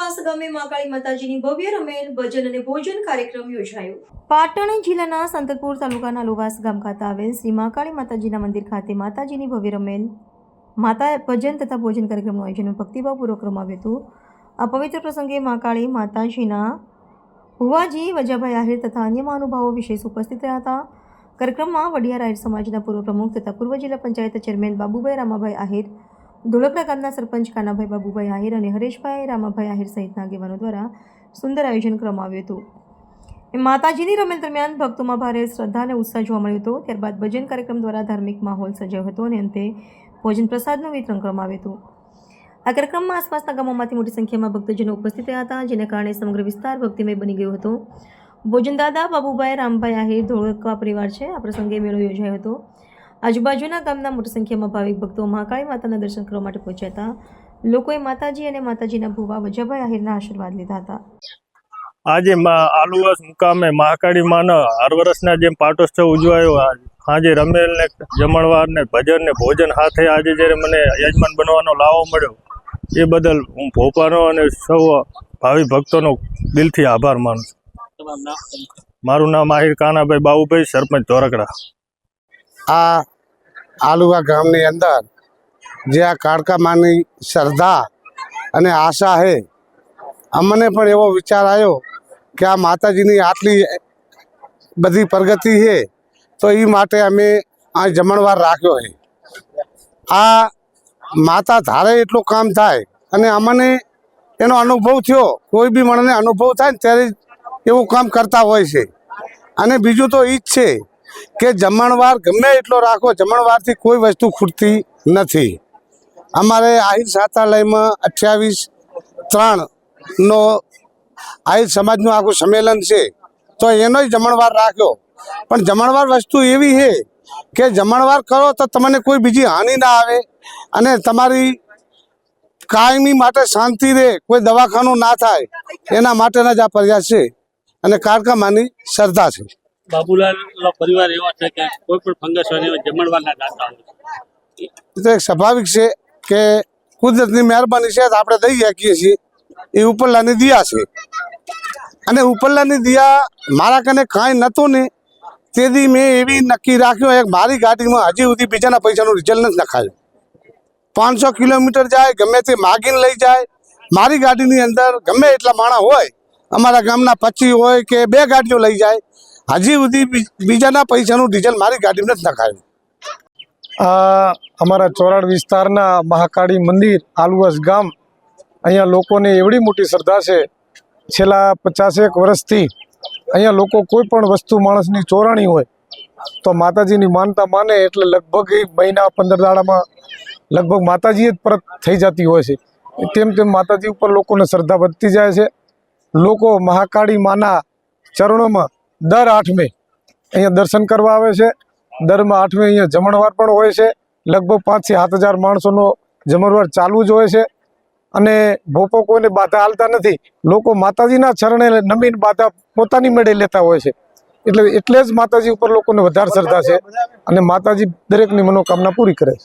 આલુવાસ ગામે મહાકાળી માતાજીની ભવ્ય રમેલ ભજન અને ભોજન કાર્યક્રમ યોજાયો। પાટણ જિલ્લાના સંતતપુર તાલુકાના આલુવાસ ગામ ખાતે આવેલ શ્રી મહાકાળી માતાજીના મંદિર ખાતે માતાજીની ભવ્ય રમેલ માતા ભજન તથા ભોજન કાર્યક્રમનું આયોજન ભક્તિભાવપૂર્વક કરવામાં આવ્યું હતું। આ પવિત્ર પ્રસંગે મહાકાળી માતાજીના ભુવાજી વજાભાઈ આહિર તથા અન્ય મહાનુભાવો વિશેષ ઉપસ્થિત રહ્યા હતા। કાર્યક્રમમાં વડિયા આહિર સમાજના પૂર્વ પ્રમુખ તથા પૂર્વ જિલ્લા પંચાયત ચેરમેન બાબુભાઈ રામાભાઈ આહિર, ધોળકડા ગામના સરપંચ કાનાભાઈ બાબુભાઈ આહિર અને હરેશભાઈ રામાભાઈ આહિર સહિતના આગેવાનો દ્વારા સુંદર આયોજન કરવામાં આવ્યું હતું। માતાજીની રમેલ દરમિયાન ભક્તોમાં ભારે શ્રદ્ધા અને ઉત્સાહ જોવા મળ્યો હતો। ત્યારબાદ ભજન કાર્યક્રમ દ્વારા ધાર્મિક માહોલ સર્જાયો હતો અને અંતે ભોજન પ્રસાદનું વિતરણ કરવામાં આવ્યું હતું। આ કાર્યક્રમમાં આસપાસના ગામોમાંથી મોટી સંખ્યામાં ભક્તજનો ઉપસ્થિત રહ્યા હતા, જેના કારણે સમગ્ર વિસ્તાર ભક્તિમય બની ગયો હતો। ભોજનદાદા બાબુભાઈ રામભાઈ આહિર ધોળકા પરિવાર છે। આ પ્રસંગે મેળો યોજાયો હતો। આજુબાજુના ગામના મોટી સંખ્યામાં ભાવિક ભક્તો મહાકાળી માતાના દર્શન કરવા માટે પહોંચ્યા હતા। લોકોએ માતાજી અને માતાજીના ભુવા વજાભાઈ આહિરના આશીર્વાદ લીધા હતા। આજે આલુવાસ મુકામે મહાકાળી માનો હર વર્ષના જેમ પાટોત્સવ ઉજવાયો, આજે રમેલ ને જમણવાર ને ભજન ને ભોજન સાથે આજે જ્યારે મને યજમાન બનવાનો લાવો મળ્યો એ બદલ હું ભોપાનો અને સૌ ભાવિ ભક્તોનો દિલથી આભાર માનું છું। મારું નામ આહિર કાનાભાઈ બાબુભાઈ, સરપંચ ધોળકડા। આ આલુવા ગામની અંદર જે આ કાળકા માની શ્રદ્ધા અને આશા છે, અમને પણ એવો વિચાર આવ્યો કે આ માતાજીની આટલી બધી પ્રગતિ છે તો એ માટે અમે આ જમણવાર રાખ્યો છે। આ માતા ધારે એટલું કામ થાય અને અમને એનો અનુભવ થયો, કોઈ બી મને અનુભવ થાય ને ત્યારે એવું કામ કરતા હોય છે। અને બીજું તો એ જ છે કે જમણવાર ગમે એટલો રાખો, જમણવારથી કોઈ વસ્તુ ખૂટતી નથી। અમારે આહિર છાત્રાલયમાં 28/3 આહિર સમાજનું આખું સંમેલન છે તો એનોય જમણવાર રાખ્યો। પણ જમણવાર વસ્તુ એવી છે કે જમણવાર કરો તો તમને કોઈ બીજી હાનિ ના આવે અને તમારી કાયમી માટે શાંતિ રહે, કોઈ દવાખાનું ના થાય, એના માટેના જ આ પ્રયાસ છે અને કાળકા માની શ્રદ્ધા છે। બાબુલાલ પરિવાર એવો છે કે કોઈ પણ ફંગસ હોય જમણવારના દાતા હોય એ તો એક સ્વાભાવિક છે કે કુદરતની મહેરબાની છે તો આપણે દઈ શકીએ છીએ। એ ઉપરલાની દિયા છે અને ઉપરલાની દિયા મારા કને કાંઈ નહોતું ને તેથી મેં એવી નક્કી રાખ્યો, એક મારી ગાડીમાં હજી સુધી બીજાના પૈસાનું રિઝલ્ટ નથી નખાયું। 500 કિલોમીટર જાય, ગમે તે માગીને લઈ જાય। મારી ગાડીની અંદર ગમે એટલા માણસ હોય, અમારા ગામના 25 હોય કે 2 ગાડીઓ લઈ જાય, હજી સુધી બીજાના પૈસાનું ડીઝલ મારી ગાડીમાં નથી નખાયું। અમારા ચોરાડ વિસ્તારના મહાકાળી મંદિર આલુવાસ ગામ, અહીંયા લોકોને એવડી મોટી શ્રદ્ધા છે, છેલ્લા 50 વર્ષથી અહીંયા લોકો કોઈ પણ વસ્તુ માણસની ચોરાણી હોય તો માતાજીની માનતા માને એટલે લગભગ મહિના 15 દાડામાં લગભગ માતાજી જ પરત થઈ જતી હોય છે। તેમ તેમ માતાજી ઉપર લોકોને શ્રદ્ધા વધતી જાય છે। લોકો મહાકાળી માના ચરણોમાં દર 8મે અહીંયા દર્શન કરવા આવે છે। દર 8મે અહીંયા જમણવાર પણ હોય છે, લગભગ 5 થી 7 હજાર માણસોનો જમણવાર ચાલુ જ હોય છે અને ભોપો કોઈને બાધા હાલતા નથી। લોકો માતાજીના ચરણે નમીન બાધા પોતાની મેળે લેતા હોય છે, એટલે જ માતાજી ઉપર લોકોને વધારે શ્રદ્ધા છે અને માતાજી દરેકની મનોકામના પૂરી કરે છે।